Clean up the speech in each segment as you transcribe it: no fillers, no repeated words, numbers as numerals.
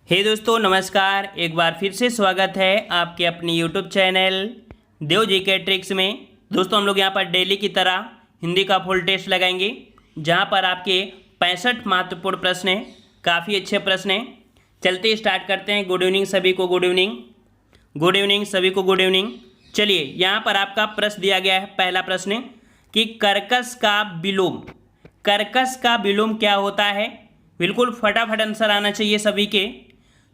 हे दोस्तों नमस्कार। एक बार फिर से स्वागत है आपके अपने यूट्यूब चैनल देव जीके ट्रिक्स में। दोस्तों हम लोग यहाँ पर डेली की तरह हिंदी का फुल टेस्ट लगाएंगे, जहाँ पर आपके 65 महत्वपूर्ण प्रश्न हैं। काफ़ी अच्छे प्रश्न हैं। चलते स्टार्ट करते हैं। गुड इवनिंग सभी को, गुड इवनिंग, गुड इवनिंग सभी को, गुड इवनिंग। चलिए यहाँ पर आपका प्रश्न दिया गया है। पहला प्रश्न कि कर्कश का विलोम, कर्कश का विलोम क्या होता है। बिल्कुल फटाफट आंसर आना चाहिए सभी के।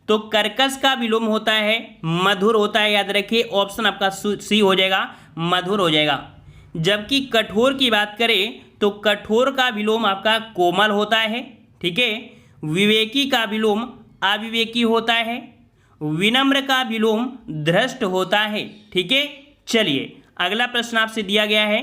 तो कर्कश का विलोम होता है मधुर होता है। याद रखिए, ऑप्शन आपका सी हो जाएगा, मधुर हो जाएगा। जबकि कठोर की बात करें तो कठोर का विलोम आपका कोमल होता है। ठीक है। विवेकी का विलोम अविवेकी होता है। विनम्र का विलोम धृष्ट होता है। ठीक है। चलिए अगला प्रश्न आपसे दिया गया है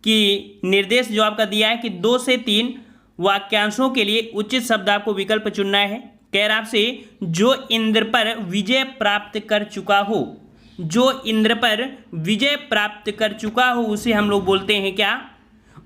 कि निर्देश जो आपका दिया है कि 2 से 3 वाक्यांशों के लिए उचित शब्द आपको विकल्प चुनना है। कह रहा आपसे जो इंद्र पर विजय प्राप्त कर चुका हो, जो इंद्र पर विजय प्राप्त कर चुका हो उसे हम लोग बोलते हैं क्या,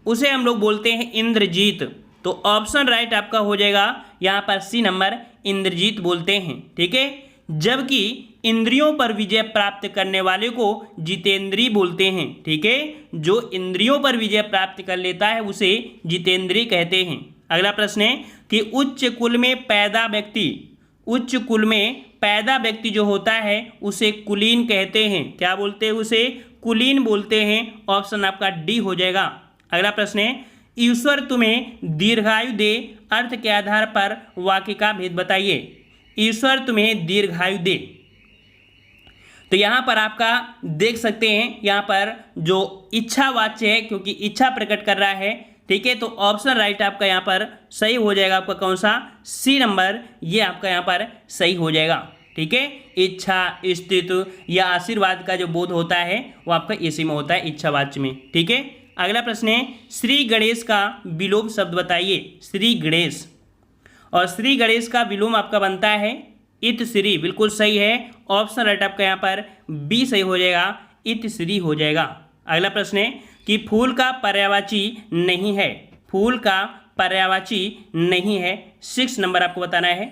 उसे हम लोग बोलते हैं इंद्रजीत। तो ऑप्शन राइट आपका हो जाएगा यहाँ पर सी नंबर, इंद्रजीत बोलते हैं। ठीक है। जबकि इंद्रियों पर विजय प्राप्त करने वाले को जितेंद्री बोलते हैं। ठीक है। जो इंद्रियों पर विजय प्राप्त कर लेता है उसे जितेंद्री कहते हैं। अगला प्रश्न है कि उच्च कुल में पैदा व्यक्ति, उच्च कुल में पैदा व्यक्ति जो होता है उसे कुलीन कहते हैं। क्या बोलते हैं उसे? कुलीन बोलते हैं। ऑप्शन आपका डी हो जाएगा। अगला प्रश्न है ईश्वर तुम्हें दीर्घायु दे, अर्थ के आधार पर वाक्य का भेद बताइए। ईश्वर तुम्हें दीर्घायु दे, तो यहाँ पर आपका देख सकते हैं, यहाँ पर जो इच्छा वाच्य है क्योंकि इच्छा प्रकट कर रहा है। ठीक है। तो ऑप्शन राइट आपका यहाँ पर सही हो जाएगा। आपका कौन सा? सी नंबर, ये आपका यहाँ पर सही हो जाएगा। ठीक है। इच्छा, स्थिति या आशीर्वाद का जो बोध होता है वो आपका इसी में होता है, इच्छावाच्य में। ठीक है। अगला प्रश्न है श्री गणेश का विलोम शब्द बताइए। श्री गणेश, और श्री गणेश का विलोम आपका बनता है इत श्री। बिल्कुल सही है। ऑप्शन राइट आपका यहाँ पर बी सही हो जाएगा, इत श्री हो जाएगा। अगला प्रश्न है कि फूल का पर्यायवाची नहीं है, फूल का पर्यायवाची नहीं है। 6 नंबर आपको बताना है।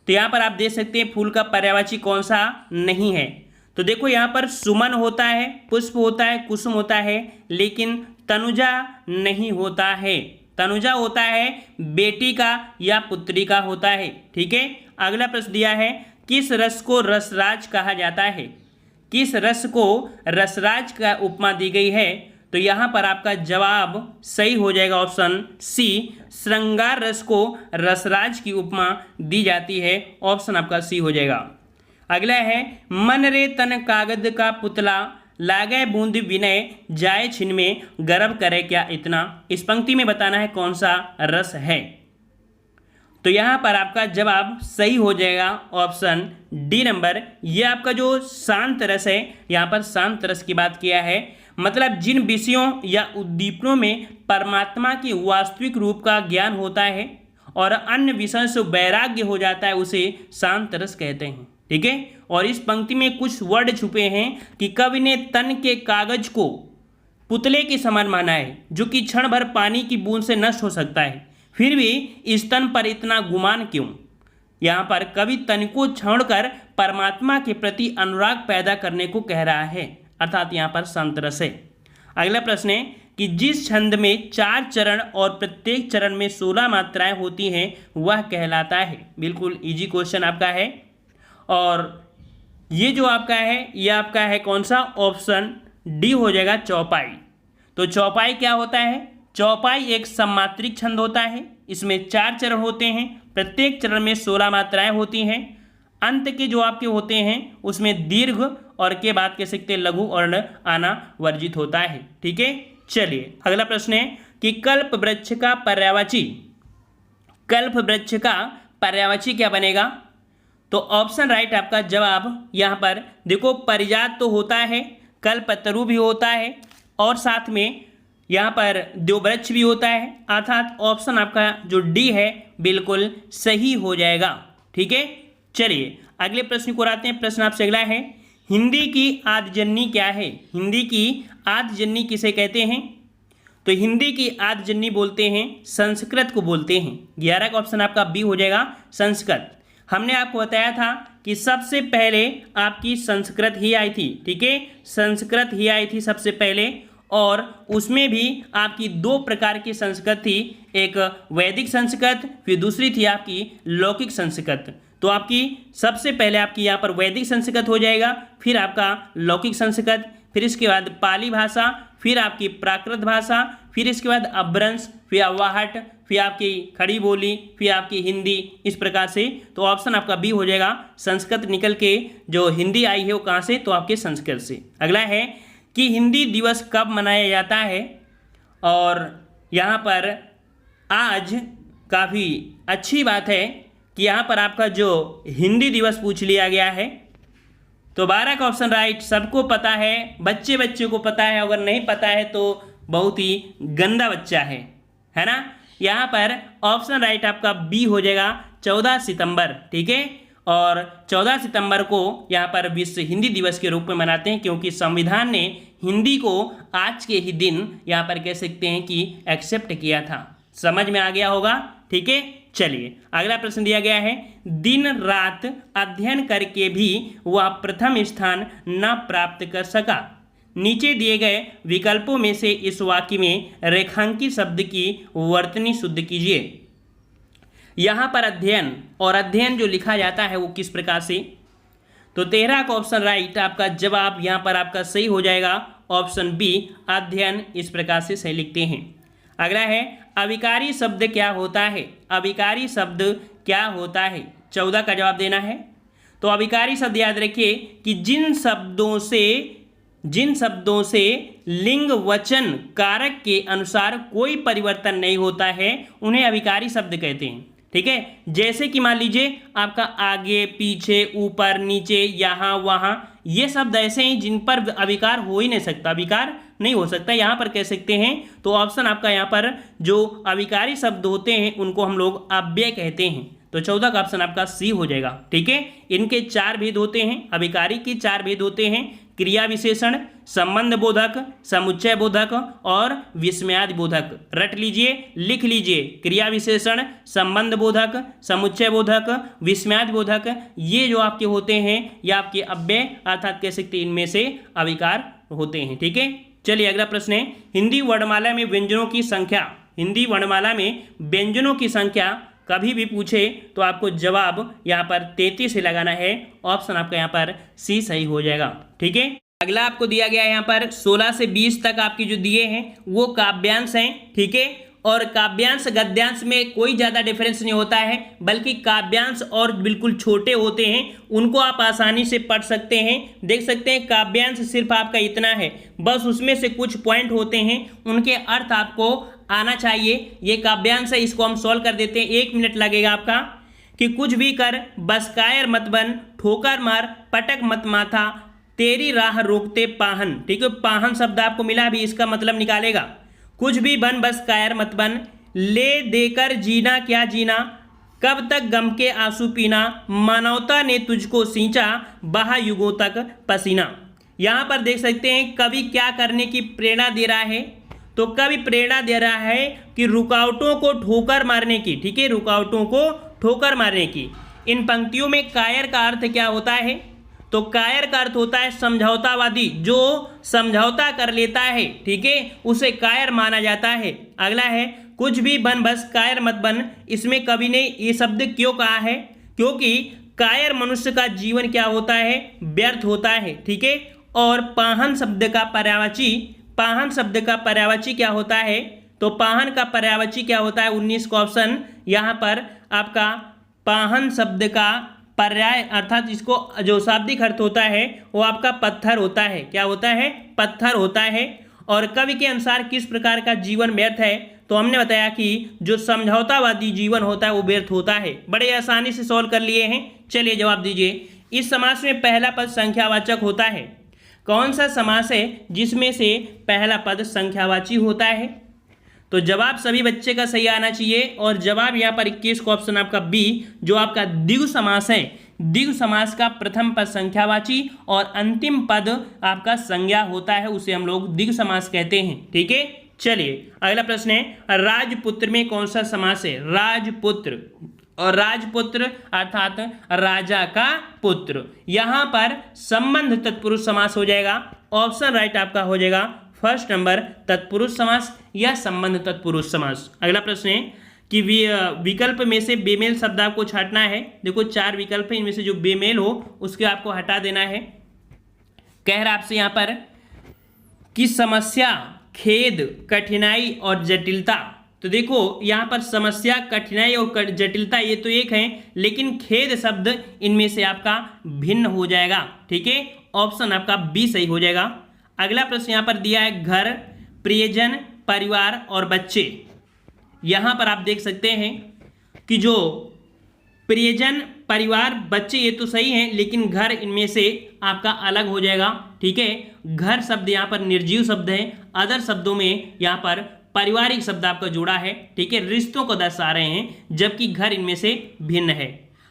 तो यहाँ पर आप देख सकते हैं फूल का पर्यायवाची कौन सा नहीं है। तो देखो यहाँ पर सुमन होता है, पुष्प होता है, कुसुम होता है, लेकिन तनुजा नहीं होता है। तनुजा होता है बेटी का या पुत्री का होता है। ठीक है। अगला प्रश्न दिया है किस रस को रसराज कहा जाता है। किस रस को रसराज का उपमा दी गई है। तो यहाँ पर आपका जवाब सही हो जाएगा, ऑप्शन सी, श्रृंगार रस को रसराज की उपमा दी जाती है। ऑप्शन आपका सी हो जाएगा। अगला है मन रे तन कागद का पुतला, लागे बूंद विनय जाए छिन में, गर्व करे क्या इतना। इस पंक्ति में बताना है कौन सा रस है। तो यहाँ पर आपका जवाब सही हो जाएगा, ऑप्शन डी नंबर। ये आपका जो शांत रस है, यहाँ पर शांत रस की बात किया है। मतलब जिन विषयों या उद्दीपनों में परमात्मा की वास्तविक रूप का ज्ञान होता है और अन्य विषयों से वैराग्य हो जाता है उसे शांत रस कहते हैं। ठीक है। और इस पंक्ति में कुछ वर्ड छुपे हैं कि कवि ने तन के कागज को पुतले के समान माना है जो कि क्षण भर पानी की बूंद से नष्ट हो सकता है, फिर भी इस तन पर इतना गुमान क्यों। यहाँ पर कवि तन को छोड़कर परमात्मा के प्रति अनुराग पैदा करने को कह रहा है, अर्थात यहाँ पर शांत रस है। अगला प्रश्न है कि जिस छंद में 4 चरण और प्रत्येक चरण में 16 मात्राएं होती हैं वह कहलाता है। बिल्कुल इजी क्वेश्चन आपका है। और ये जो आपका है ये आपका है कौन सा? ऑप्शन डी हो जाएगा, चौपाई। तो चौपाई क्या होता है? चौपाई एक सम्मात्रिक छंद होता है। इसमें 4 चरण होते हैं, प्रत्येक चरण में 16 मात्राएं होती हैं। अंत के जो आपके होते हैं उसमें दीर्घ और के बाद कह सकते लघु वर्ण आना वर्जित होता है। ठीक है। चलिए अगला प्रश्न है कि कल्प वृक्ष का पर्यायवाची, कल्प वृक्ष का पर्यायवाची क्या बनेगा। तो ऑप्शन राइट आपका जवाब यहाँ पर देखो, परिजात तो होता है, कल्पतरु भी होता है और साथ में यहाँ पर देववृक्ष भी होता है, अर्थात ऑप्शन आपका जो डी है बिल्कुल सही हो जाएगा। ठीक है। चलिए अगले प्रश्न को आते हैं। प्रश्न आपसे अगला है हिंदी की आदिजन्नी क्या है। हिंदी की आदिजन्नी किसे कहते हैं। तो हिंदी की आदिजन्नी बोलते हैं संस्कृत को बोलते हैं। 11 का ऑप्शन आपका बी हो जाएगा, संस्कृत। हमने आपको बताया था कि सबसे पहले आपकी संस्कृत ही आई थी, ठीक है, संस्कृत ही आई थी सबसे पहले, और उसमें भी आपकी दो प्रकार की संस्कृत थी, एक वैदिक संस्कृत, फिर दूसरी थी आपकी लौकिक संस्कृत। तो आपकी सबसे पहले आपकी यहाँ पर वैदिक संस्कृत हो जाएगा, फिर आपका लौकिक संस्कृत, फिर इसके बाद पाली भाषा, फिर आपकी प्राकृत भाषा, फिर इसके बाद अपभ्रंश, फिर अव्वाहट, फिर आपकी खड़ी बोली, फिर आपकी हिंदी, इस प्रकार से। तो ऑप्शन आपका बी हो जाएगा। संस्कृत निकल के जो हिंदी आई है वो कहाँ से, तो आपके संस्कृत से। अगला है कि हिंदी दिवस कब मनाया जाता है, और यहाँ पर आज काफ़ी अच्छी बात है कि यहाँ पर आपका जो हिंदी दिवस पूछ लिया गया है। तो 12 का ऑप्शन राइट, सबको पता है, बच्चे को पता है, अगर नहीं पता है तो बहुत ही गंदा बच्चा है ना। यहाँ पर ऑप्शन राइट आपका बी हो जाएगा, 14 सितंबर, ठीक है। और 14 सितंबर को यहाँ पर विश्व हिंदी दिवस के रूप में मनाते हैं, क्योंकि संविधान ने हिंदी को आज के ही दिन यहाँ पर कह सकते हैं कि एक्सेप्ट किया था। समझ में आ गया होगा, ठीक है। चलिए अगला प्रश्न दिया गया है, दिन रात अध्ययन करके भी वह प्रथम स्थान न प्राप्त कर सका। नीचे दिए गए विकल्पों में से इस वाक्य में रेखांकित शब्द की वर्तनी शुद्ध कीजिए। यहाँ पर अध्ययन, और अध्ययन जो लिखा जाता है वो किस प्रकार से, तो 13 का ऑप्शन राइट, आपका जवाब यहाँ पर आपका सही हो जाएगा, ऑप्शन बी, अध्ययन, इस प्रकार से सही लिखते हैं। अगला है, अविकारी शब्द क्या होता है, अविकारी शब्द क्या होता है, 14 का जवाब देना है। तो अविकारी शब्द याद रखिए कि जिन शब्दों से लिंग वचन कारक के अनुसार कोई परिवर्तन नहीं होता है उन्हें अविकारी शब्द कहते हैं, ठीक है। जैसे कि मान लीजिए आपका आगे, पीछे, ऊपर, नीचे, यहाँ, वहाँ, ये शब्द ऐसे हैं जिन पर अविकार हो ही नहीं सकता, अविकार नहीं हो सकता, यहाँ पर कह सकते हैं। तो ऑप्शन आपका यहाँ पर जो अविकारी शब्द होते हैं उनको हम लोग अव्यय कहते हैं। तो 14 का ऑप्शन आपका सी हो जाएगा, ठीक है। इनके 4 भेद होते हैं, अविकारी के 4 भेद होते हैं, क्रिया विशेषण, संबंध बोधक, समुच्चय बोधक और विस्मयादि बोधक। रट लीजिए, लिख लीजिए, क्रिया विशेषण, संबंध बोधक, समुच्चय बोधक, विस्मयादि बोधक, ये जो आपके होते हैं ये आपके अव्यय अर्थात कह सकते हैं इनमें से अविकार होते हैं, ठीक है। चलिए अगला प्रश्न है, हिंदी वर्णमाला में व्यंजनों की संख्या, हिंदी वर्णमाला में व्यंजनों की संख्या कभी भी पूछे तो आपको जवाब यहाँ पर 33 से लगाना है, ऑप्शन आपका यहाँ पर सी सही हो जाएगा, ठीक है। अगला आपको दिया गया है यहाँ पर 16 से 20 तक आपके जो दिए हैं वो काव्यांश हैं, ठीक है। और काव्यांश गद्यांश में कोई ज़्यादा डिफरेंस नहीं होता है, बल्कि काव्यांश और बिल्कुल छोटे होते हैं, उनको आप आसानी से पढ़ सकते हैं। देख सकते हैं काव्यांश सिर्फ आपका इतना है, बस उसमें से कुछ पॉइंट होते हैं उनके अर्थ आपको आना चाहिए। ये काव्यांश है, इसको हम सॉल्व कर देते हैं, 1 मिनट लगेगा आपका। कि कुछ भी कर बस कायर मत बन, ठोकर मार पटक मत माथा, तेरी राह रोकते पाहन, ठीक है। पाहन शब्द आपको मिला, भी इसका मतलब निकालेगा। कुछ भी बन बस कायर मत बन, ले देकर जीना क्या जीना, कब तक गम के आंसू पीना, मानवता ने तुझको सींचा, बहा युगों तक पसीना। यहाँ पर देख सकते हैं कवि क्या करने की प्रेरणा दे रहा है, तो कवि प्रेरणा दे रहा है कि रुकावटों को ठोकर मारने की, ठीक है, रुकावटों को ठोकर मारने की। इन पंक्तियों में कायर का अर्थ क्या होता है, तो कायर का अर्थ होता है समझौतावादी, जो समझौता कर लेता है, ठीक है, उसे कायर माना जाता है। अगला है, कुछ भी बन बस कायर मत बन, इसमें कवि ने ये शब्द क्यों कहा है, क्योंकि कायर मनुष्य का जीवन क्या होता है, व्यर्थ होता है, ठीक है। और पाहन शब्द का पर्यायवाची क्या होता है, तो पाहन का पर्यायवाची क्या होता है, 19 का ऑप्शन यहाँ पर आपका पाहन शब्द का पर्याय अर्थात इसको जो शाब्दिक अर्थ होता है वो आपका पत्थर होता है, क्या होता है, पत्थर होता है। और कवि के अनुसार किस प्रकार का जीवन व्यर्थ है, तो हमने बताया कि जो समझौतावादी जीवन होता है वो व्यर्थ होता है। बड़े आसानी से सॉल्व कर लिए हैं। चलिए जवाब दीजिए, इस समास में पहला पद संख्यावाचक होता है, कौन सा समास है जिसमें से पहला पद संख्यावाची होता है, तो जवाब सभी बच्चे का सही आना चाहिए। और जवाब यहाँ पर 21 का ऑप्शन आपका बी, जो आपका द्विगु समास है, द्विगु समास का प्रथम पद संख्यावाची और अंतिम पद आपका संज्ञा होता है, उसे हम लोग द्विगु समास कहते हैं, ठीक है। चलिए अगला प्रश्न है, राजपुत्र में कौन सा समास है, राजपुत्र, और राजपुत्र अर्थात राजा का पुत्र। यहां पर संबंध तत्पुरुष समास हो जाएगा। ऑप्शन राइट आपका हो जाएगा फर्स्ट नंबर, तत्पुरुष समास या संबंध तत्पुरुष समास। अगला प्रश्न है कि विकल्प में से बेमेल शब्द आपको छांटना है। देखो 4 विकल्प है, इनमें से जो बेमेल हो उसके आपको हटा देना है। कह रहा आपसे यहां पर कि समस्या, खेद, कठिनाई और जटिलता। तो देखो यहां पर समस्या, कठिनाई और जटिलता ये तो एक है, लेकिन खेद शब्द इनमें से आपका भिन्न हो जाएगा। ठीक है, ऑप्शन आपका बी सही हो जाएगा। अगला प्रश्न यहां पर दिया है घर, प्रियजन, परिवार और बच्चे। यहां पर आप देख सकते हैं कि जो प्रियजन, परिवार, बच्चे ये तो सही हैं, लेकिन घर इनमें से आपका अलग हो जाएगा। ठीक है, घर शब्द यहाँ पर निर्जीव शब्द है, अदर शब्दों में यहाँ पर पारिवारिक शब्द आपका जुड़ा है। ठीक है, रिश्तों को दर्शा रहे हैं, जबकि घर इनमें से भिन्न है।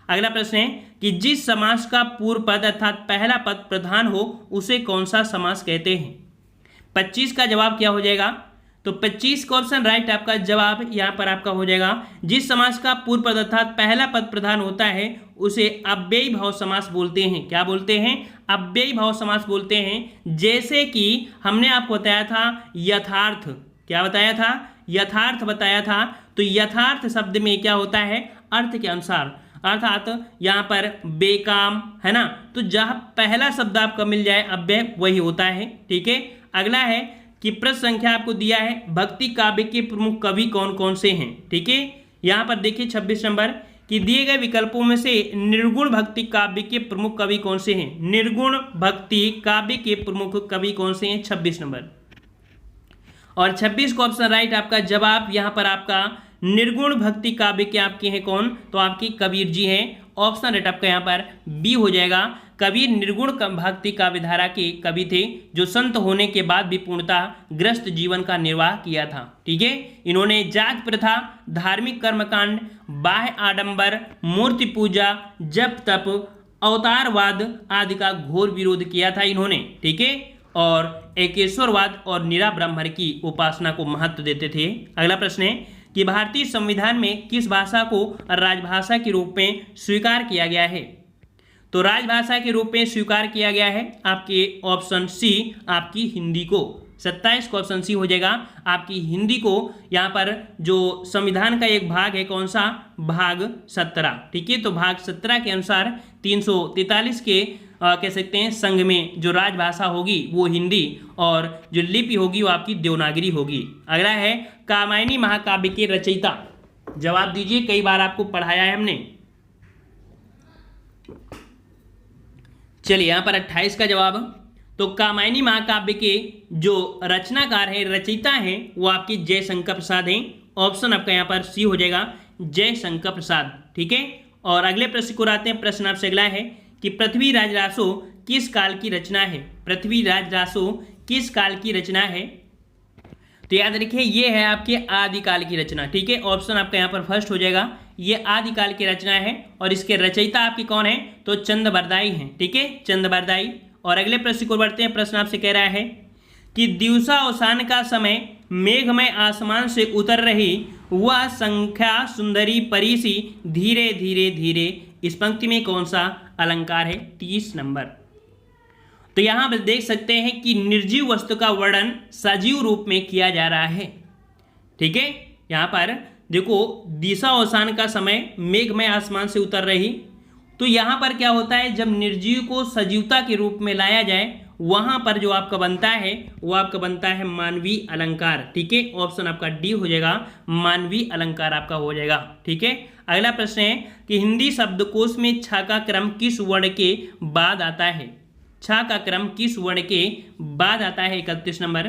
अगला प्रश्न है कि जिस समास का पूर्व पद अर्थात पहला पद प्रधान हो उसे कौन सा समास कहते हैं। 25 का जवाब क्या हो जाएगा, तो 25 का ऑप्शन राइट आपका जवाब यहाँ पर आपका हो जाएगा। जिस समास का पूर्व पद अर्थात पहला पद प्रधान होता है उसे अव्ययी भाव समास बोलते हैं। क्या बोलते हैं, अव्ययी भाव समास बोलते हैं। जैसे कि हमने आपको बताया था यथार्थ, क्या बताया था, यथार्थ बताया था। तो यथार्थ शब्द में क्या होता है, अर्थ के अनुसार, अर्थात यहाँ पर बेकाम है ना, तो जहाँ पहला शब्द आपका मिल जाए अव्यय वही होता है। ठीक है, अगला है कि प्रश्न संख्या आपको दिया है भक्ति काव्य के प्रमुख कवि कौन कौन से हैं। ठीक है, यहाँ पर देखिए 26 नंबर कि दिए गए विकल्पों में से निर्गुण भक्ति काव्य के प्रमुख कवि कौन से हैं। निर्गुण भक्ति काव्य के प्रमुख कवि कौन से हैं, 26 नंबर। और 26 का ऑप्शन राइट आपका जवाब यहाँ पर आपका निर्गुण भक्ति काव्य के आपके हैं कौन, तो आपकी कबीर जी हैं। ऑप्शन राइट आपका यहाँ पर बी हो जाएगा। कबीर निर्गुण भक्ति काव्यधारा के कवि थे, जो संत होने के बाद भी पूर्णतः ग्रस्त जीवन का निर्वाह किया था। ठीक है, इन्होंने जात प्रथा, धार्मिक कर्मकांड, बाह्य आडंबर, मूर्ति पूजा, जप तप, अवतारवाद आदि का घोर विरोध किया था इन्होंने। ठीक है, और एकेश्वरवाद और निरा ब्रह्म की उपासना को महत्व देते थे। अगला प्रश्न है कि भारतीय संविधान में किस भाषा को राजभाषा के रूप में स्वीकार किया गया है। तो राजभाषा के रूप में स्वीकार किया गया है आपके ऑप्शन सी, आपकी हिंदी को। 27 को ऑप्शन सी हो जाएगा, आपकी हिंदी को। यहाँ पर जो संविधान का एक भाग है कौन सा, भाग 17। ठीक है, तो भाग 17 के अनुसार 343 के कह सकते हैं संघ में जो राजभाषा होगी वो हिंदी, और जो लिपि होगी वो आपकी देवनागरी होगी। अगला है कामायनी महाकाव्य के रचयिता। जवाब दीजिए, कई बार आपको पढ़ाया है हमने। चलिए यहाँ पर 28 का जवाब, तो कामायनी महाकाव्य के जो रचनाकार है, रचयिता हैं, वो आपकी जयशंकर प्रसाद हैं। ऑप्शन आपका यहाँ पर सी हो जाएगा, जयशंकर प्रसाद। ठीक है, और अगले प्रश्न को आते हैं। प्रश्न आपसे अगला है कि पृथ्वी राजरासो किस काल की रचना है। पृथ्वी राजरासो किस काल की रचना है, तो याद रखिए ये है आपके आदिकाल की रचना। ठीक है, ऑप्शन आपका यहाँ पर फर्स्ट हो जाएगा, ये आदिकाल की रचना है। और इसके रचयिता आपकी कौन है, तो चंद्रबरदाई हैं। ठीक है, चंद्रबरदाई। और अगले प्रश्न को बढ़ते हैं। प्रश्न आपसे कह रहा है कि दिवसा अवसान का समय मेघमय आसमान से उतर रही वह संख्या सुंदरी परीसी धीरे धीरे धीरे, इस पंक्ति में कौन सा अलंकार है, 30 नंबर। तो यहां पर देख सकते हैं कि निर्जीव वस्तु का वर्णन सजीव रूप में किया जा रहा है। ठीक है, यहां पर देखो दिशा अवसान का समय मेघमय आसमान से उतर रही, तो यहां पर क्या होता है, जब निर्जीव को सजीवता के रूप में लाया जाए वहां पर जो आपका बनता है वो आपका बनता है मानवीय अलंकार। ठीक है, ऑप्शन आपका डी हो जाएगा, मानवीय अलंकार आपका हो जाएगा। ठीक है, अगला प्रश्न है कि हिंदी शब्दकोश में छा का क्रम किस वर्ण के बाद आता है। छा का क्रम किस वर्ण के बाद आता है, 31 नंबर।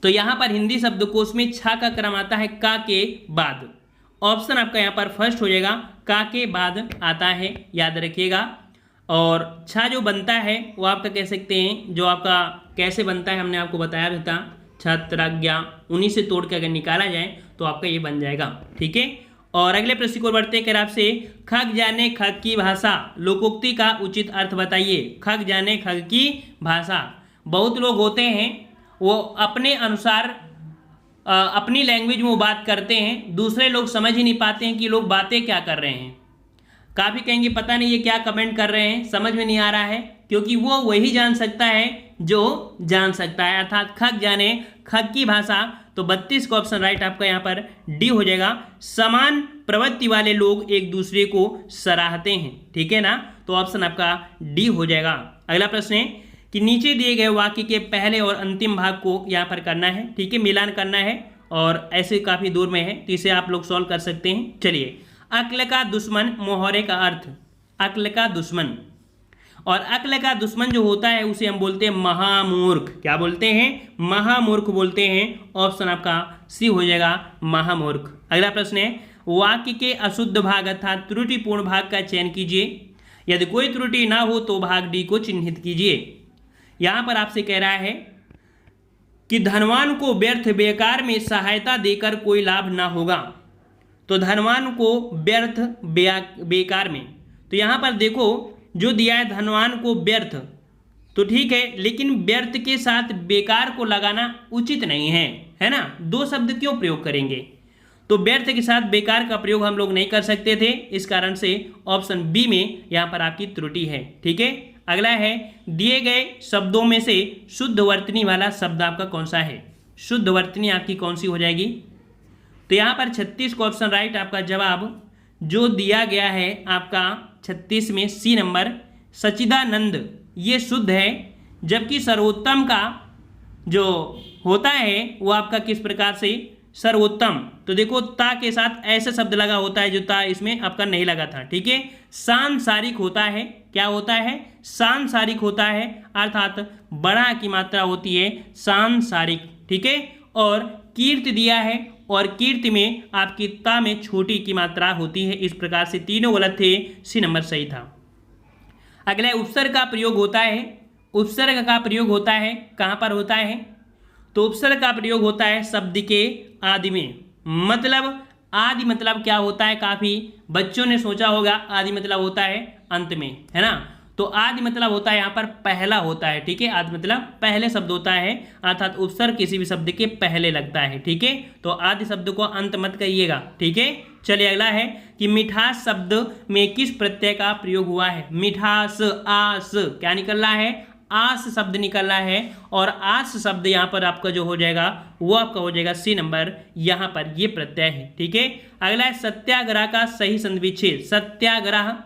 तो यहां पर हिंदी शब्दकोश में छा का क्रम आता है का के बाद। ऑप्शन आपका यहाँ पर फर्स्ट हो जाएगा, का के बाद आता है, याद रखिएगा। और छा जो बनता है वो आपका कह सकते हैं, जो आपका कैसे बनता है हमने आपको बताया भी था, छत्रज्ञा, उन्हीं से तोड़ के अगर निकाला जाए तो आपका ये बन जाएगा। ठीक है, और अगले प्रश्न को बढ़ते कर आपसे, खग जाने खग की भाषा लोकोक्ति का उचित अर्थ बताइए। खग जाने खग की भाषा, बहुत लोग होते हैं वो अपने अनुसार अपनी लैंग्वेज में वो बात करते हैं, दूसरे लोग समझ ही नहीं पाते हैं कि लोग बातें क्या कर रहे हैं। काफ़ी कहेंगे पता नहीं ये क्या कमेंट कर रहे हैं, समझ में नहीं आ रहा है, क्योंकि वो वही जान सकता है जो जान सकता है, अर्थात खग जाने खग की भाषा। तो 32 का ऑप्शन राइट आपका यहाँ पर डी हो जाएगा। समान प्रवृत्ति वाले लोग एक दूसरे को सराहते हैं, ठीक है ना, तो ऑप्शन आपका डी हो जाएगा। अगला प्रश्न है कि नीचे दिए गए वाक्य के पहले और अंतिम भाग को यहाँ पर करना है, ठीक है, मिलान करना है, और ऐसे काफ़ी दूर में है तो इसे आप लोग सॉल्व कर सकते हैं। चलिए, अक्ल का दुश्मन, मोहरे का अर्थ अक्ल का दुश्मन, और अक्ल का दुश्मन जो होता है उसे हम बोलते हैं महामूर्ख। क्या बोलते हैं? महामूर्ख बोलते हैं। ऑप्शन आपका सी हो जाएगा, महामूर्ख। अगला प्रश्न है वाक्य के अशुद्ध भाग अर्थात त्रुटिपूर्ण भाग का चयन कीजिए। यदि कोई त्रुटि ना हो तो भाग डी को चिन्हित कीजिए। यहां पर आपसे कह रहा है कि धनवान को व्यर्थ बेकार में सहायता देकर कोई लाभ ना होगा। तो धनवान को व्यर्थ बेकार में, तो यहां पर देखो जो दिया है धनवान को व्यर्थ, तो ठीक है, लेकिन व्यर्थ के साथ बेकार को लगाना उचित नहीं है, है ना। दो शब्द क्यों प्रयोग करेंगे? तो व्यर्थ के साथ बेकार का प्रयोग हम लोग नहीं कर सकते थे, इस कारण से ऑप्शन बी में यहां पर आपकी त्रुटि है, ठीक है। अगला है दिए गए शब्दों में से शुद्ध वर्तनी वाला शब्द आपका कौन सा है? शुद्ध वर्तनी आपकी कौन सी हो जाएगी? तो यहाँ पर 36 का ऑप्शन राइट आपका जवाब जो दिया गया है आपका 36 में सी नंबर, सच्चिदानंद, ये शुद्ध है। जबकि सर्वोत्तम का जो होता है वो आपका किस प्रकार से? सर्वोत्तम, तो देखो ता के साथ ऐसा शब्द लगा होता है जो ता इसमें आपका नहीं लगा था, ठीक है। सांसारिक होता है, क्या होता है? सांसारिक होता है, अर्थात बड़ा की मात्रा होती है सांसारिक, ठीक है। और कीर्ति दिया है, और कीर्ति में आपकी ता में छोटी की मात्रा होती है। इस प्रकार से तीनों गलत थे, सी नंबर सही था। अगला उपसर्ग का प्रयोग होता है। उपसर्ग का प्रयोग होता है कहाँ पर होता है? तो उपसर्ग का प्रयोग होता है शब्द के आदि में। मतलब आदि मतलब क्या होता है? काफी बच्चों ने सोचा होगा आदि मतलब होता है अंत में, है ना। तो आदि मतलब होता है यहाँ पर पहला होता है, ठीक है। आदि मतलब पहले शब्द होता है, अर्थात उपसर्ग किसी भी शब्द के पहले लगता है, ठीक है। तो आदि शब्द को अंत मत कहिएगा, ठीक है। चलिए अगला है कि मिठास शब्द में किस प्रत्यय का प्रयोग हुआ है? मिठास, आस, क्या निकल रहा है? आस शब्द निकल रहा है, और आस शब्द यहाँ पर आपका जो हो जाएगा वो आपका हो जाएगा सी नंबर, यहाँ पर ये प्रत्यय है, ठीक है। अगला है सत्याग्रह का सही संधिविच्छेद। सत्याग्रह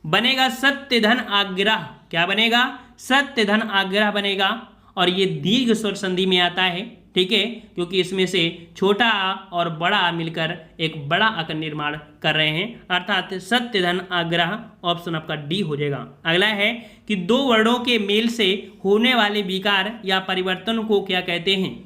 बनेगा सत्य धन आग्रह, क्या बनेगा? सत्य धन आग्रह बनेगा, और ये दीर्घ स्वर संधि में आता है, ठीक है, क्योंकि इसमें से छोटा आ और बड़ा आ मिलकर एक बड़ा आ का निर्माण कर रहे हैं, अर्थात सत्य धन आग्रह। ऑप्शन आपका डी हो जाएगा। अगला है कि दो वर्णों के मेल से होने वाले विकार या परिवर्तन को क्या कहते हैं?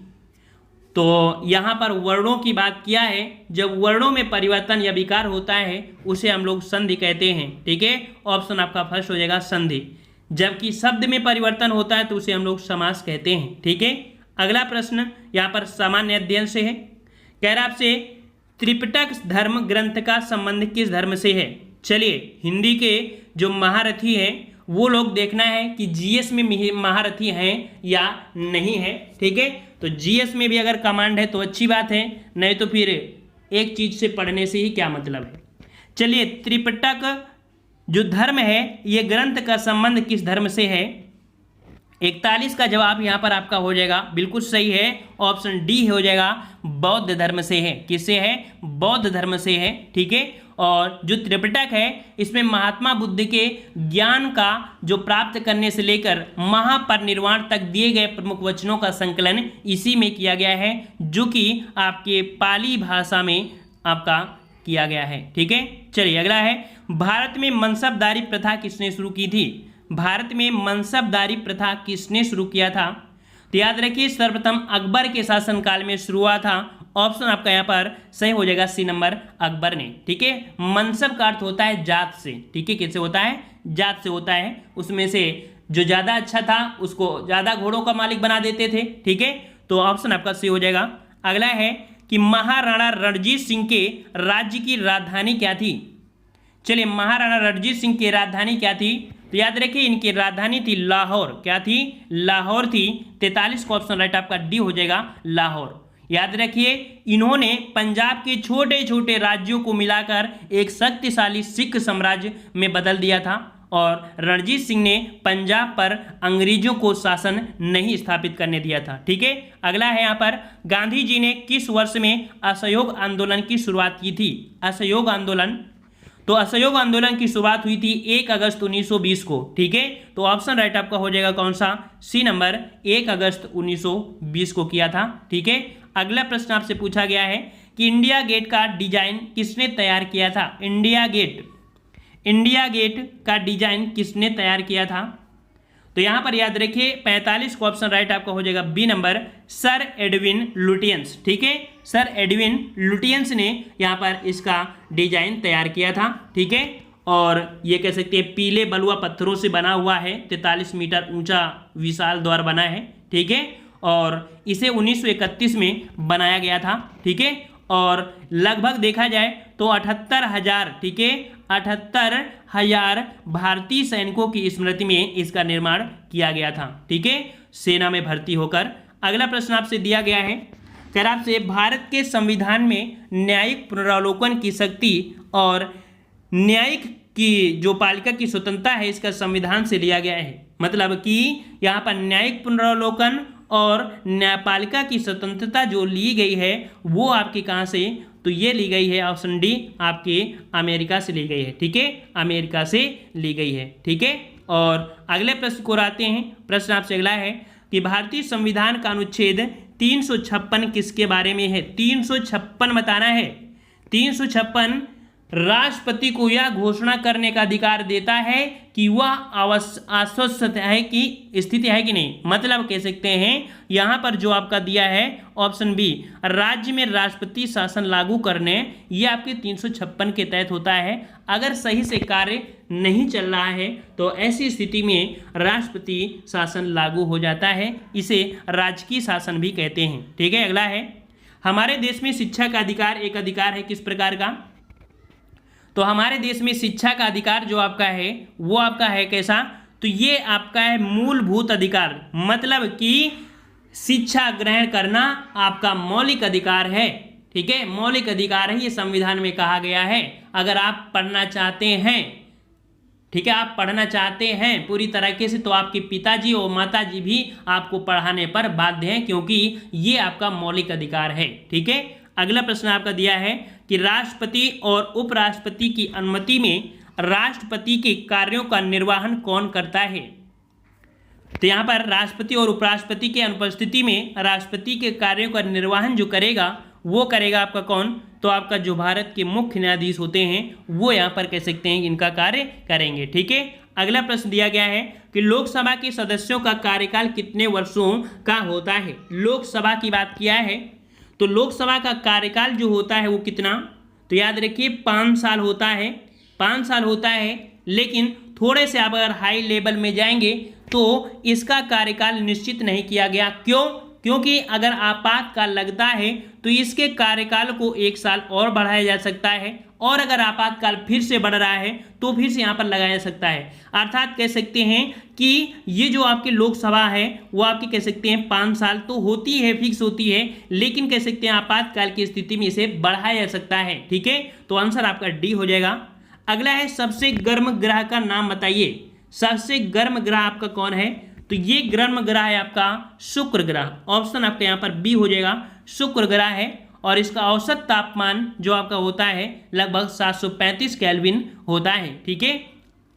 तो यहाँ पर वर्णों की बात किया है, जब वर्णों में परिवर्तन या विकार होता है उसे हम लोग संधि कहते हैं, ठीक है। ऑप्शन आपका फर्स्ट हो जाएगा संधि। जबकि शब्द में परिवर्तन होता है तो उसे हम लोग समास कहते हैं, ठीक है। अगला प्रश्न यहाँ पर सामान्य अध्ययन से है। कह रहा आपसे त्रिपिटक धर्म ग्रंथ का संबंध किस धर्म से है? चलिए, हिंदी के जो महारथी हैं वो लोग देखना है कि जीएस में महारथी हैं या नहीं है, ठीक है। तो जीएस में भी अगर कमांड है तो अच्छी बात है, नहीं तो फिर एक चीज से पढ़ने से ही क्या मतलब है। चलिए, त्रिपिटक जो धर्म है ये ग्रंथ का संबंध किस धर्म से है? 41 का जवाब यहाँ पर आपका हो जाएगा, बिल्कुल सही है, ऑप्शन डी हो जाएगा, बौद्ध धर्म से है। किससे है? बौद्ध धर्म से है, ठीक है। और जो त्रिपिटक है इसमें महात्मा बुद्ध के ज्ञान का जो प्राप्त करने से लेकर महापरिनिर्वाण तक दिए गए प्रमुख वचनों का संकलन इसी में किया गया है, जो कि आपके पाली भाषा में आपका किया गया है, ठीक है। चलिए अगला है भारत में मनसबदारी प्रथा किसने शुरू की थी? भारत में मनसबदारी प्रथा किसने शुरू किया था? तो याद रखिए सर्वप्रथम अकबर के शासनकाल में शुरू हुआ था। ऑप्शन आपका यहाँ पर सही हो जाएगा सी नंबर, अकबर ने, ठीक है। मनसब का अर्थ होता है जात से, ठीक है। किससे होता है? जात से होता है। उसमें से जो ज्यादा अच्छा था उसको ज्यादा घोड़ों का मालिक बना देते थे, ठीक है। तो ऑप्शन आपका सही हो जाएगा। अगला है कि महाराणा रणजीत सिंह के राज्य की राजधानी क्या थी? चलिए, महाराणा रणजीत सिंह की राजधानी क्या थी? तो याद रखिए इनकी राजधानी थी लाहौर। क्या थी? लाहौर थी। 43 का ऑप्शन राइट आपका डी हो जाएगा, लाहौर। याद रखिए, इन्होंने पंजाब के छोटे छोटे राज्यों को मिलाकर एक शक्तिशाली सिख साम्राज्य में बदल दिया था और रणजीत सिंह ने पंजाब पर अंग्रेजों को शासन नहीं स्थापित करने दिया था। ठीक है, अगला है यहाँ पर, गांधी जी ने किस वर्ष में असहयोग आंदोलन की शुरुआत की थी? असहयोग आंदोलन, तो असहयोग आंदोलन की शुरुआत हुई थी 1 अगस्त 1920 को। ठीक है, तो ऑप्शन राइट आपका हो जाएगा कौन सा? सी नंबर, 1 अगस्त 1920 को किया था। ठीक है, अगला प्रश्न आपसे पूछा गया है कि इंडिया गेट का डिजाइन किसने तैयार किया था? इंडिया गेट का डिजाइन किसने तैयार किया था? तो यहां पर याद रखिए 45 का ऑप्शन राइट आपका हो जाएगा B number, sir Edwin Lutyens. ठीक है, सर एडविन लुटियंस ने यहां पर इसका डिजाइन तैयार किया था। ठीक है, और ये कह सकते हैं पीले बलुआ पत्थरों से बना हुआ है, 43 मीटर ऊंचा विशाल द्वार बना है। ठीक है, और इसे 1931 में बनाया गया था। ठीक है, और लगभग देखा जाए तो 78,000, ठीक है, 78,000 भारतीय सैनिकों की स्मृति में इसका निर्माण किया गया था। ठीक है, सेना में भर्ती होकर। अगला प्रश्न आपसे दिया गया है, कह रहा आपसे, भारत के संविधान में न्यायिक पुनरावलोकन की शक्ति और न्यायिक की जो पालिका की स्वतंत्रता है इसका संविधान से लिया गया है। मतलब कि यहाँ पर न्यायिक पुनरावलोकन और न्यायपालिका की स्वतंत्रता जो ली गई है वो आपके कहाँ से? तो ये ली गई है ऑप्शन डी, आपके अमेरिका से ली गई है। ठीक है, अमेरिका से ली गई है। ठीक है, और अगले प्रश्न को आते हैं। प्रश्न आपसे अगला है कि भारतीय संविधान का अनुच्छेद 356 किसके बारे में है? 356 बताना है। 356 राष्ट्रपति को यह घोषणा करने का अधिकार देता है कि वह आश्वस्त है कि स्थिति है कि नहीं। मतलब कह सकते हैं यहाँ पर जो आपका दिया है ऑप्शन बी, राज्य में राष्ट्रपति शासन लागू करने, ये आपके 356 के तहत होता है। अगर सही से कार्य नहीं चल रहा है तो ऐसी स्थिति में राष्ट्रपति शासन लागू हो जाता है, इसे राजकीय शासन भी कहते हैं। ठीक है, अगला है, हमारे देश में शिक्षा का अधिकार एक अधिकार है किस प्रकार का? तो हमारे देश में शिक्षा का अधिकार जो आपका है वो आपका है कैसा? तो ये आपका है मूलभूत अधिकार। मतलब कि शिक्षा ग्रहण करना आपका मौलिक अधिकार है। ठीक है, मौलिक अधिकार है, ये संविधान में कहा गया है। अगर आप पढ़ना चाहते हैं, ठीक है, आप पढ़ना चाहते हैं पूरी तरीके से, तो आपके पिताजी और माताजी भी आपको पढ़ाने पर बाध्य हैं, क्योंकि ये आपका मौलिक अधिकार है। ठीक है, अगला प्रश्न आपका दिया है कि राष्ट्रपति और उपराष्ट्रपति की अनुमति में राष्ट्रपति के कार्यों का निर्वहन कौन करता है? तो यहाँ पर राष्ट्रपति और उपराष्ट्रपति के अनुपस्थिति में राष्ट्रपति के कार्यों का निर्वहन जो करेगा वो करेगा आपका कौन? तो आपका जो भारत के मुख्य न्यायाधीश होते हैं वो यहाँ पर कह सकते हैं इनका कार्य करेंगे। ठीक है, अगला प्रश्न दिया गया है कि लोकसभा के सदस्यों का कार्यकाल कितने वर्षों का होता है? लोकसभा की बात किया है तो लोकसभा का कार्यकाल जो होता है वो कितना? तो याद रखिए 5 साल होता है। 5 साल होता है, लेकिन थोड़े से आप अगर हाई लेवल में जाएंगे तो इसका कार्यकाल निश्चित नहीं किया गया। क्यों? क्योंकि अगर आपातकाल लगता है तो इसके कार्यकाल को 1 साल और बढ़ाया जा सकता है, और अगर आपातकाल फिर से बढ़ रहा है तो फिर से यहाँ पर लगाया जा सकता है। अर्थात कह सकते हैं कि ये जो आपकी लोकसभा है वो आपकी कह सकते हैं 5 साल तो होती है, फिक्स होती है, लेकिन कह सकते हैं आपातकाल की स्थिति में इसे बढ़ाया जा सकता है। ठीक है, तो आंसर आपका डी हो जाएगा। अगला है, सबसे गर्म ग्रह का नाम बताइए। सबसे गर्म ग्रह आपका कौन है? तो ये गर्म ग्रह है आपका शुक्र ग्रह। ऑप्शन आपका यहाँ पर बी हो जाएगा, शुक्र ग्रह है, और इसका औसत तापमान जो आपका होता है लगभग 735 केल्विन होता है। ठीक है,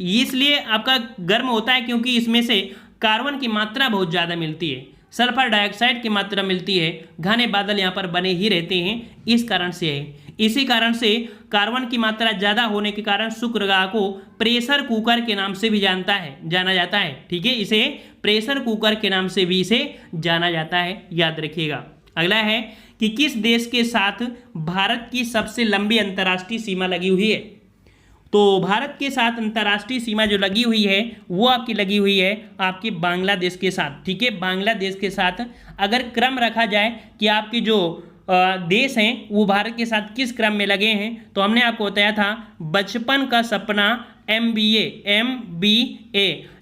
इसलिए आपका गर्म होता है क्योंकि इसमें से कार्बन की मात्रा बहुत ज़्यादा मिलती है, सल्फर डाइऑक्साइड की मात्रा मिलती है, घने बादल यहाँ पर बने ही रहते हैं, इस कारण से है। इसी कारण से कार्बन की मात्रा ज़्यादा होने के कारण शुक्र ग्रह को प्रेशर कुकर के नाम से भी जाना जाता है। ठीक है, इसे प्रेशर कुकर के नाम से भी इसे जाना जाता है, याद रखिएगा। अगला है कि किस देश के साथ भारत की सबसे लंबी अंतर्राष्ट्रीय सीमा लगी हुई है? तो भारत के साथ अंतर्राष्ट्रीय सीमा जो लगी हुई है वो आपकी लगी हुई है आपकी बांग्लादेश के साथ। ठीक है, बांग्लादेश के साथ अगर क्रम रखा जाए कि आपके जो देश हैं वो भारत के साथ किस क्रम में लगे हैं, तो हमने आपको बताया था बचपन का सपना MBA,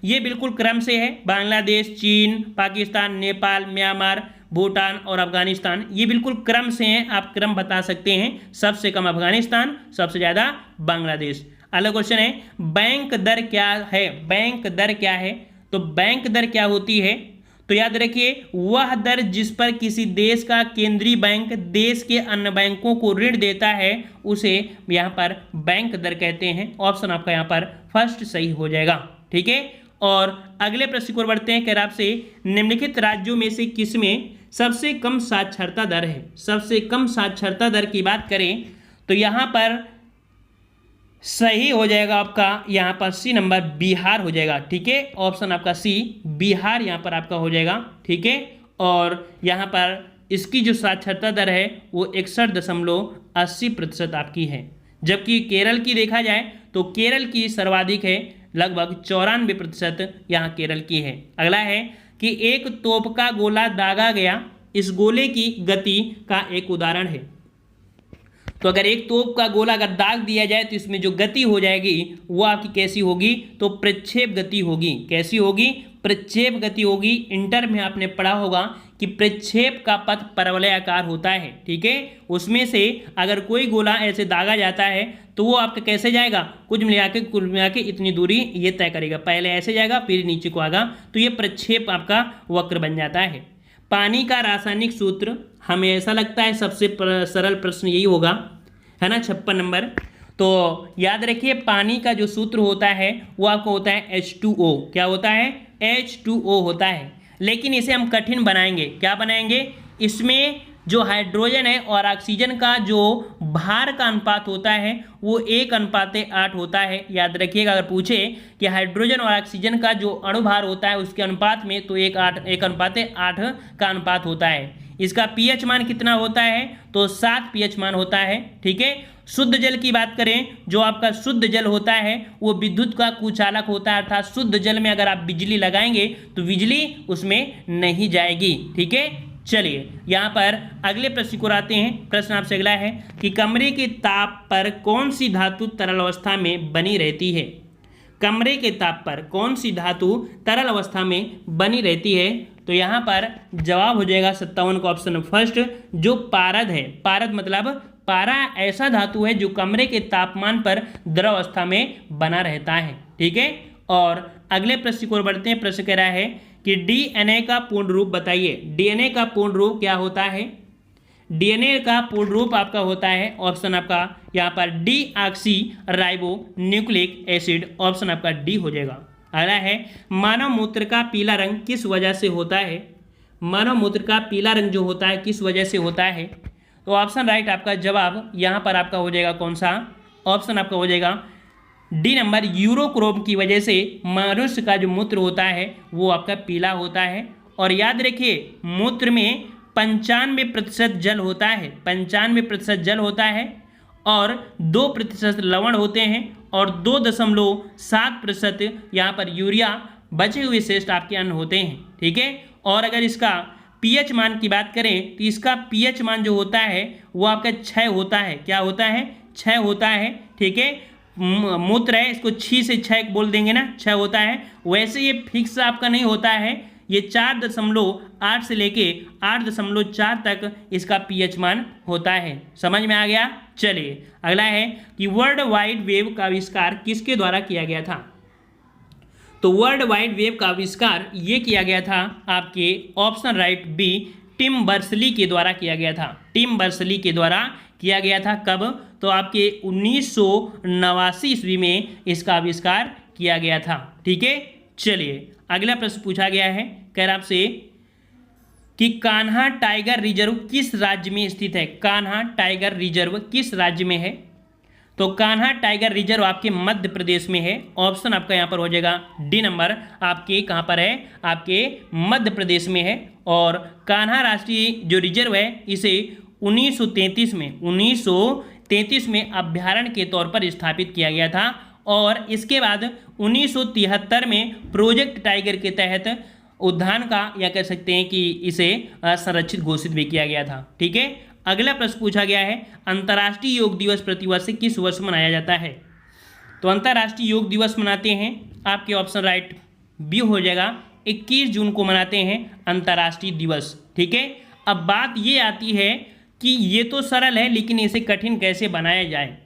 ये बिल्कुल क्रम से है। बांग्लादेश, चीन, पाकिस्तान, नेपाल, म्यांमार, भूटान और अफगानिस्तान, ये बिल्कुल क्रम से हैं, आप क्रम बता सकते हैं। सबसे कम अफगानिस्तान, सबसे ज़्यादा बांग्लादेश। अगला क्वेश्चन है बैंक दर क्या है। बैंक दर क्या है? तो बैंक दर क्या होती है? तो याद रखिए वह दर जिस पर किसी देश का केंद्रीय बैंक देश के अन्य बैंकों को ऋण देता है उसे यहाँ पर बैंक दर कहते हैं। ऑप्शन आपका यहाँ पर फर्स्ट सही हो जाएगा। ठीक है, और अगले प्रश्न की ओर बढ़ते हैं। कह रहा आपसे निम्नलिखित राज्यों में से किसमें सबसे कम साक्षरता दर है? सबसे कम साक्षरता दर की बात करें तो यहाँ पर सही हो जाएगा आपका यहाँ पर सी नंबर, बिहार हो जाएगा। ठीक है, ऑप्शन आपका सी बिहार यहाँ पर आपका हो जाएगा। ठीक है, और यहाँ पर इसकी जो साक्षरता दर है वो 61.80% आपकी है। जबकि केरल की देखा जाए तो केरल की सर्वाधिक है, लगभग 94% यहाँ केरल की है। अगला है कि एक तोप का गोला दागा गया, इस गोले की गति का एक उदाहरण है। तो अगर एक तोप का गोला अगर दाग दिया जाए तो इसमें जो गति हो जाएगी वो आपकी कैसी होगी? तो प्रक्षेप गति होगी। कैसी होगी? प्रक्षेप गति होगी। इंटर में आपने पढ़ा होगा कि प्रक्षेप का पथ परवलयाकार होता है। ठीक है, उसमें से अगर कोई गोला ऐसे दागा जाता है तो वो आपका कैसे जाएगा? कुल मिला के इतनी दूरी ये तय करेगा। पहले ऐसे जाएगा फिर नीचे को आएगा, तो ये प्रक्षेप आपका वक्र बन जाता है। पानी का रासायनिक सूत्र, हमें ऐसा लगता है सबसे सरल प्रश्न यही होगा, है ना, 56 नंबर। तो याद रखिए पानी का जो सूत्र होता है वो आपको होता है H2O। क्या होता है? H2O होता है। लेकिन इसे हम कठिन बनाएंगे। क्या बनाएंगे? इसमें जो हाइड्रोजन है और ऑक्सीजन का जो भार का अनुपात होता है वो 1:8 होता है। याद रखिएगा अगर पूछे कि हाइड्रोजन और ऑक्सीजन का जो अणुभार होता है उसके अनुपात में, तो 1:8 का अनुपात होता है। इसका पीएच मान कितना होता है? तो 7 पीएच मान होता है। ठीक है, शुद्ध जल की बात करें, जो आपका शुद्ध जल होता है वो विद्युत का कुचालक होता है, अर्थात शुद्ध जल में अगर आप बिजली लगाएंगे तो बिजली उसमें नहीं जाएगी। ठीक है, चलिए यहाँ पर अगले प्रश्न को आते हैं। प्रश्न आपसे अगला है कि कमरे के ताप पर कौन सी धातु तरल अवस्था में बनी रहती है? कमरे के ताप पर कौन सी धातु तरल अवस्था में बनी रहती है? तो यहाँ पर जवाब हो जाएगा 57 का ऑप्शन फर्स्ट, जो पारद है। पारद मतलब पारा ऐसा धातु है जो कमरे के तापमान पर द्रव अवस्था में बना रहता है। ठीक है, और अगले प्रश्न को बढ़ते हैं। प्रश्न कह रहा है कि डीएनए का पूर्ण रूप बताइए। डीएनए का पूर्ण रूप क्या होता है? डीएनए का पूर्ण रूप आपका होता है, ऑप्शन आपका यहाँ पर deoxy ribo nucleic acid, option आपका डी हो जाएगा। अगला है मानव मूत्र का पीला रंग किस वजह से होता है? मानव मूत्र का पीला रंग जो होता है किस वजह से होता है? तो ऑप्शन राइट आपका जवाब यहाँ पर आपका हो जाएगा कौन सा? ऑप्शन आपका हो जाएगा डी नंबर, यूरोक्रोम की वजह से मनुष्य का जो मूत्र होता है वो आपका पीला होता है। और याद रखिए मूत्र में 95% जल होता है, 95% जल होता है और 2% लवण होते हैं और 2.7% यहाँ पर यूरिया, बचे हुए शेष आपके अन्न होते हैं। ठीक है, और अगर इसका पीएच मान की बात करें तो इसका पीएच मान जो होता है वो आपका 6 होता है। क्या होता है? 6 होता है। ठीक है, मूत्र है इसको 6 से 6 बोल देंगे ना, 6 होता है। वैसे ये फिक्स आपका नहीं होता है, ये 4.8 से लेके 8.4 तक इसका पीएच मान होता है। समझ में आ गया? चलिए अगला है कि वर्ल्ड वाइड वेब का आविष्कार किसके द्वारा किया गया था? तो वर्ल्ड वाइड वेब का आविष्कार ये किया गया था आपके ऑप्शन राइट बी, टिम बर्सली के द्वारा किया गया था। टिम बर्सली के द्वारा किया गया था। कब? तो आपके 1989 ईस्वी में इसका आविष्कार किया गया था। ठीक है, चलिए अगला प्रश्न पूछा गया है, कह रहा आपसे कि कान्हा टाइगर रिजर्व किस राज्य में स्थित है? कान्हा टाइगर रिजर्व किस राज्य में है? तो कान्हा टाइगर रिजर्व आपके मध्य प्रदेश में है। ऑप्शन आपका यहाँ पर हो जाएगा डी नंबर, आपके कहाँ पर है? आपके मध्य प्रदेश में है। और कान्हा राष्ट्रीय जो रिजर्व है इसे 1933 में अभ्यारण्य के तौर पर स्थापित किया गया था और इसके बाद 1973 में प्रोजेक्ट टाइगर के तहत उद्यान का या कह सकते हैं कि इसे संरक्षित घोषित भी किया गया था। ठीक है, अगला प्रश्न पूछा गया है अंतर्राष्ट्रीय योग दिवस प्रतिवर्ष किस वर्ष मनाया जाता है? तो अंतर्राष्ट्रीय योग दिवस मनाते हैं आपके ऑप्शन राइट बी हो जाएगा 21 जून को मनाते हैं अंतर्राष्ट्रीय दिवस। ठीक है, अब बात ये आती है कि ये तो सरल है लेकिन इसे कठिन कैसे बनाया जाए।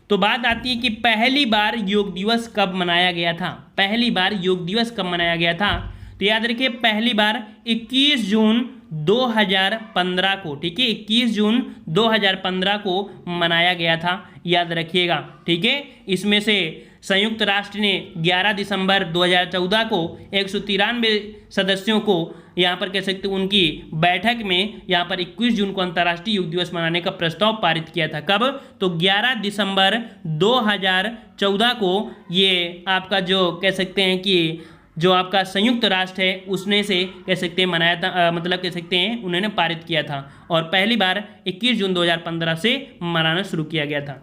तो बात आती है कि पहली बार योग दिवस कब मनाया गया था। पहली बार योग दिवस कब मनाया गया था, तो याद रखिए पहली बार 21 जून 2015 को, ठीक है, 21 जून 2015 को मनाया गया था, याद रखिएगा। ठीक है, इसमें से संयुक्त राष्ट्र ने 11 दिसंबर 2014 को 193 सदस्यों को यहाँ पर कह सकते हैं उनकी बैठक में यहाँ पर 21 जून को अंतर्राष्ट्रीय योग दिवस मनाने का प्रस्ताव पारित किया था। कब, तो 11 दिसंबर 2014 को ये आपका जो कह सकते हैं कि जो आपका संयुक्त राष्ट्र है उसने से कह सकते हैं मनाया था, मतलब कह सकते हैं उन्होंने पारित किया था और पहली बार 21 जून 2015 से मनाना शुरू किया गया था।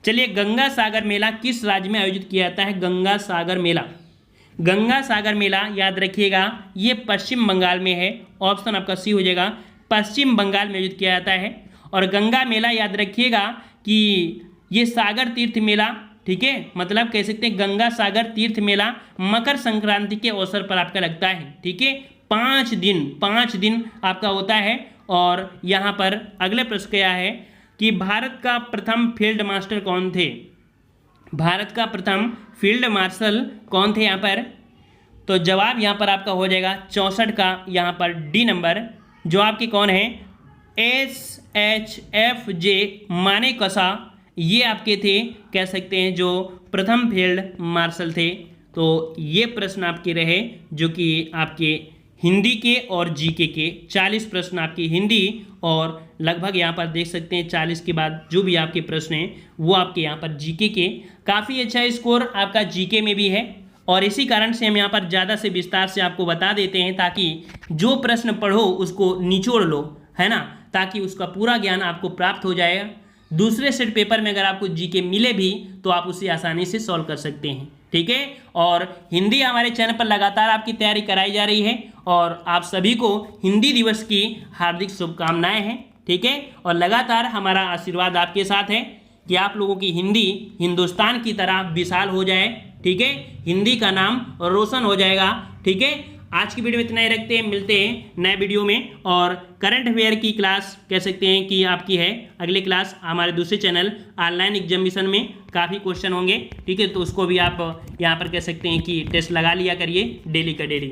चलिए, गंगा सागर मेला किस राज्य में आयोजित किया जाता है। गंगा सागर मेला, गंगा सागर मेला याद रखिएगा ये पश्चिम बंगाल में है। ऑप्शन आपका सी हो जाएगा, पश्चिम बंगाल में आयोजित किया जाता है। और गंगा मेला याद रखिएगा कि ये सागर तीर्थ मेला, ठीक है, मतलब कह सकते हैं गंगा सागर तीर्थ मेला मकर संक्रांति के अवसर पर आपका लगता है। ठीक है, 5 दिन आपका होता है। और यहाँ पर अगले प्रश्न क्या है कि भारत का प्रथम फील्ड मार्शल कौन थे। भारत का प्रथम फील्ड मार्शल कौन थे यहाँ पर, तो जवाब यहाँ पर आपका हो जाएगा 64 का यहाँ पर डी नंबर, जो आपके कौन है SHFJ मानेकशा, ये आपके थे कह सकते हैं जो प्रथम फील्ड मार्शल थे। तो ये प्रश्न आपके रहे जो कि आपके हिंदी के और जीके के 40 प्रश्न आपकी हिंदी और लगभग यहाँ पर देख सकते हैं 40 के बाद जो भी आपके प्रश्न हैं वो आपके यहाँ पर जीके के। काफ़ी अच्छा स्कोर आपका जीके में भी है और इसी कारण से हम यहाँ पर ज़्यादा से विस्तार से आपको बता देते हैं ताकि जो प्रश्न पढ़ो उसको निचोड़ लो, है ना, ताकि उसका पूरा ज्ञान आपको प्राप्त हो जाएगा। दूसरे सेट पेपर में अगर आपको जीके मिले भी तो आप उसे आसानी से सॉल्व कर सकते हैं। ठीक है, और हिंदी हमारे चैनल पर लगातार आपकी तैयारी कराई जा रही है और आप सभी को हिंदी दिवस की हार्दिक शुभकामनाएं हैं। ठीक है, और लगातार हमारा आशीर्वाद आपके साथ है कि आप लोगों की हिंदी हिंदुस्तान की तरह विशाल हो जाए। ठीक है, हिंदी का नाम रोशन हो जाएगा। ठीक है, आज की वीडियो में इतना ही रखते हैं, मिलते हैं नए वीडियो में। और करंट अफेयर की क्लास कह सकते हैं कि आपकी है अगली क्लास हमारे दूसरे चैनल ऑनलाइन एग्जामिनेशन में काफ़ी क्वेश्चन होंगे। ठीक है, तो उसको भी आप यहाँ पर कह सकते हैं कि टेस्ट लगा लिया करिए डेली का डेली।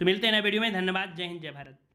तो मिलते हैं नए वीडियो में, धन्यवाद, जय हिंद, जय भारत।